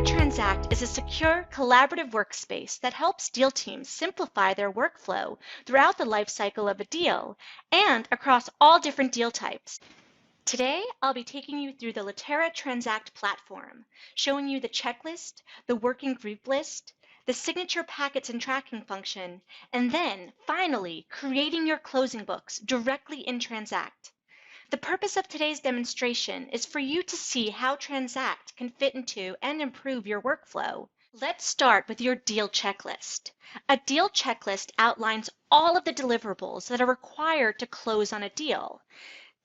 Transact is a secure, collaborative workspace that helps deal teams simplify their workflow throughout the lifecycle of a deal and across all different deal types. Today, I'll be taking you through the Litera Transact platform, showing you the checklist, the working group list, the signature packets and tracking function, and then, finally, creating your closing books directly in Transact. The purpose of today's demonstration is for you to see how Transact can fit into and improve your workflow. Let's start with your deal checklist. A deal checklist outlines all of the deliverables that are required to close on a deal.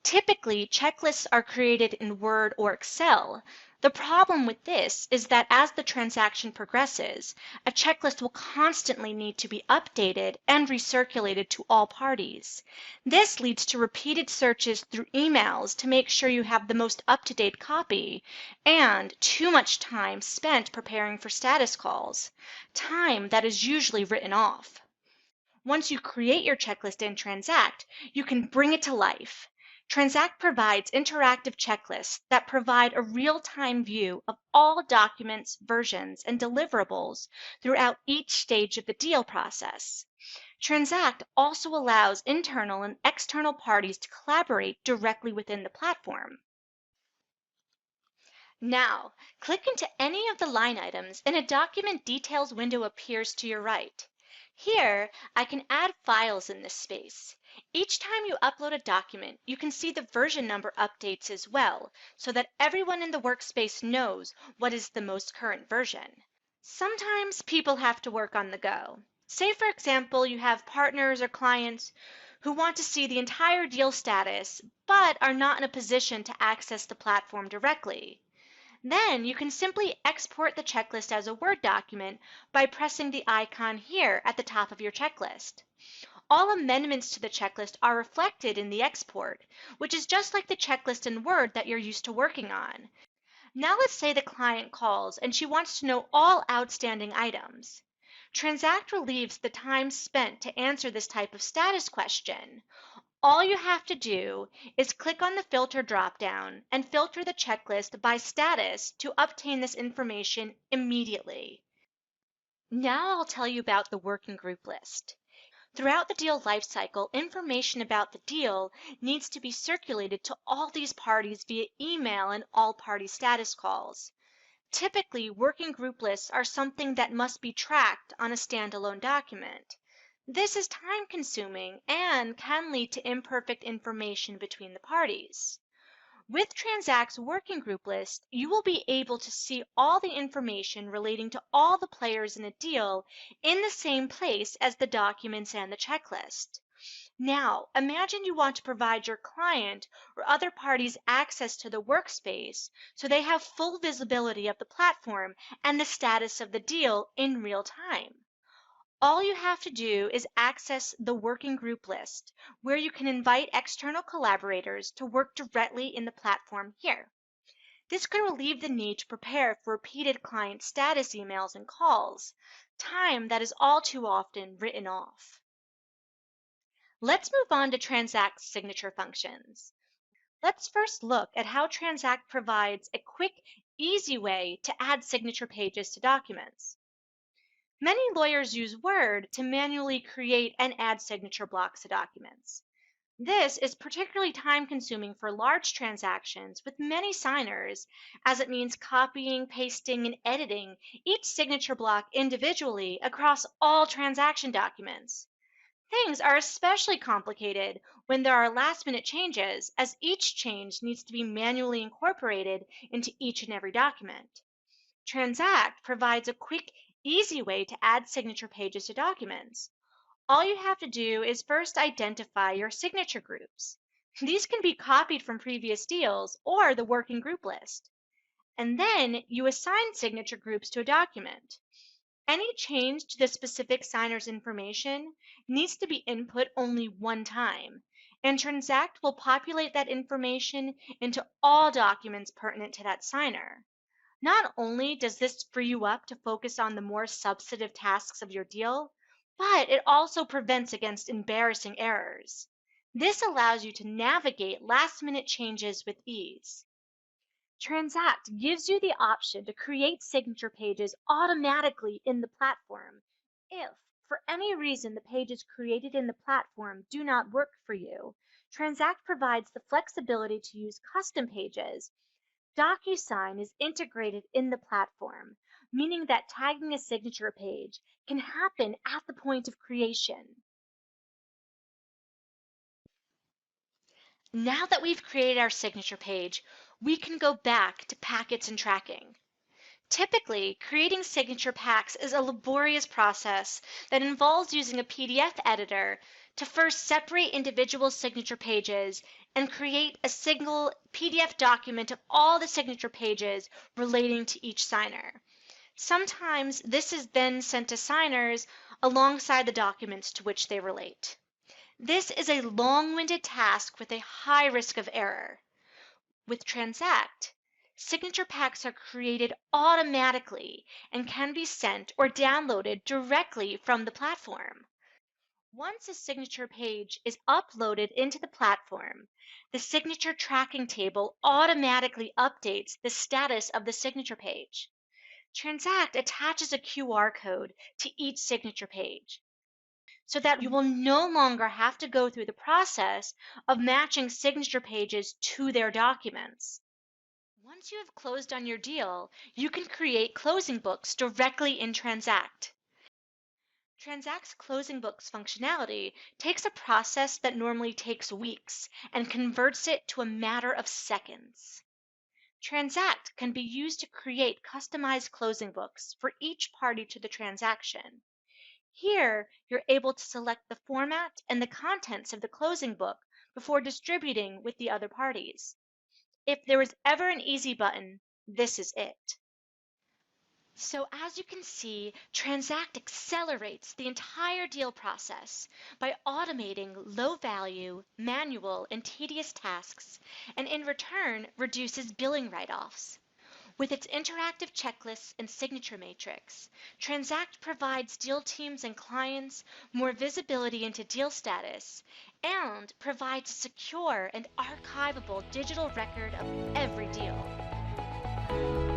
Typically, checklists are created in Word or Excel. The problem with this is that as the transaction progresses, a checklist will constantly need to be updated and recirculated to all parties. This leads to repeated searches through emails to make sure you have the most up-to-date copy, and too much time spent preparing for status calls, time that is usually written off. Once you create your checklist in Transact, you can bring it to life. Transact provides interactive checklists that provide a real-time view of all documents, versions, and deliverables throughout each stage of the deal process. Transact also allows internal and external parties to collaborate directly within the platform. Now, click into any of the line items and a document details window appears to your right. Here, I can add files in this space. Each time you upload a document, you can see the version number updates as well, so that everyone in the workspace knows what is the most current version. Sometimes people have to work on the go. Say, for example, you have partners or clients who want to see the entire deal status, but are not in a position to access the platform directly. Then you can simply export the checklist as a Word document by pressing the icon here at the top of your checklist. All amendments to the checklist are reflected in the export, which is just like the checklist in Word that you're used to working on. Now let's say the client calls and she wants to know all outstanding items. Transact relieves the time spent to answer this type of status question. All you have to do is click on the filter dropdown and filter the checklist by status to obtain this information immediately. Now I'll tell you about the working group list. Throughout the deal lifecycle, information about the deal needs to be circulated to all these parties via email and all-party status calls. Typically, working group lists are something that must be tracked on a standalone document. This is time-consuming and can lead to imperfect information between the parties. With Transact's working group list, you will be able to see all the information relating to all the players in a deal in the same place as the documents and the checklist. Now, imagine you want to provide your client or other parties access to the workspace so they have full visibility of the platform and the status of the deal in real time. All you have to do is access the working group list, where you can invite external collaborators to work directly in the platform here. This can relieve the need to prepare for repeated client status emails and calls, time that is all too often written off. Let's move on to Transact's signature functions. Let's first look at how Transact provides a quick, easy way to add signature pages to documents. Many lawyers use Word to manually create and add signature blocks to documents. This is particularly time-consuming for large transactions with many signers, as it means copying, pasting, and editing each signature block individually across all transaction documents. Things are especially complicated when there are last-minute changes, as each change needs to be manually incorporated into each and every document. Transact provides a quick, easy way to add signature pages to documents. All you have to do is first identify your signature groups. These can be copied from previous deals or the working group list. And then you assign signature groups to a document. Any change to the specific signer's information needs to be input only one time, and Transact will populate that information into all documents pertinent to that signer. Not only does this free you up to focus on the more substantive tasks of your deal, but it also prevents against embarrassing errors. This allows you to navigate last-minute changes with ease. Transact gives you the option to create signature pages automatically in the platform. If, for any reason, the pages created in the platform do not work for you, Transact provides the flexibility to use custom pages. DocuSign is integrated in the platform, meaning that tagging a signature page can happen at the point of creation. Now that we've created our signature page, we can go back to packets and tracking. Typically, creating signature packs is a laborious process that involves using a PDF editor to first separate individual signature pages and create a single PDF document of all the signature pages relating to each signer. Sometimes this is then sent to signers alongside the documents to which they relate. This is a long-winded task with a high risk of error. With Transact, signature packs are created automatically and can be sent or downloaded directly from the platform. Once a signature page is uploaded into the platform, the signature tracking table automatically updates the status of the signature page. Transact attaches a QR code to each signature page so that you will no longer have to go through the process of matching signature pages to their documents. Once you have closed on your deal, you can create closing books directly in Transact. Transact's closing books functionality takes a process that normally takes weeks and converts it to a matter of seconds. Transact can be used to create customized closing books for each party to the transaction. Here, you're able to select the format and the contents of the closing book before distributing with the other parties. If there was ever an easy button, this is it. So as you can see, Transact accelerates the entire deal process by automating low-value, manual, and tedious tasks, and in return reduces billing write-offs. With its interactive checklists and signature matrix, Transact provides deal teams and clients more visibility into deal status and provides a secure and archivable digital record of every deal.